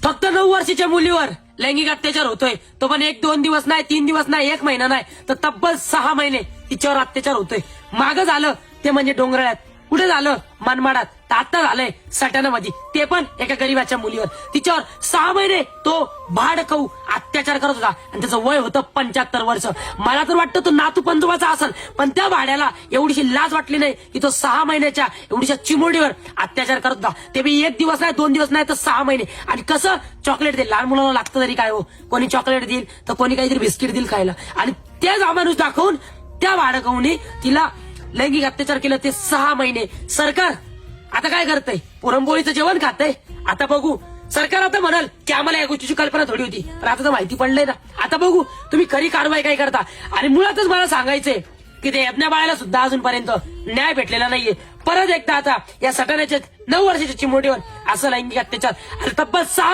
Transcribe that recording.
फक्त 9 वर्षाच्या मुलीवर लैंगिक अत्याचार होतोय, तो पण 1-2 दिवस नाही, 3 दिवस नाही, 1 महिना नाही, तर तब्बल 6 महिने तिच्यावर अत्याचार होतोय. मागं झालं ते म्हणजे डोंगराळ्यात, कुठे झालं मनमाडात, तर आता झालंय सटाणामध्ये, ते पण एका गरीबाच्या मुलीवर. तिच्यावर 6 महिने तो भाडकऊ अत्याचार करत होता आणि त्याचं वय होतं 75 वर्ष. मला तर वाटतं तो नातू पंजोबाचा असेल, पण त्या भाड्याला एवढीशी लाज वाटली नाही की तो 6 महिन्याच्या एवढीशा चिमुरडीवर अत्याचार करत होता, ते बी 1 दिवस नाही, 2 दिवस नाही, तर 6 महिने. आणि कसं चॉकलेट देईल, लहान मुलांना लागतं तरी काय हो, कोणी चॉकलेट देईल तर कोणी काहीतरी बिस्किट देईल खायला, आणि तेच अमानुष दाखवून त्या भाडकऊने तिला लैंगिक अत्याचार केलं. ते 6 महिने. सरकार आता काय करतंय, पुरणपोळीचं जेवण खातंय. आता बघू, सरकार आता म्हणाल की आम्हाला या गोष्टीची कल्पना थोडी होती, पण आता तर माहिती पडलंय ना. आता बघू तुम्ही खरी कारवाई काय करता. आणि मुळातच मला सांगायचंय की ते यज्ञा बाळाला सुद्धा अजूनपर्यंत न्याय भेटलेला नाहीये. परत एकदा आता या सटाण्याच्या 9 वर्षाच्या चिमुरडीवर असं लैंगिक अत्याचार, आणि तब्बल 6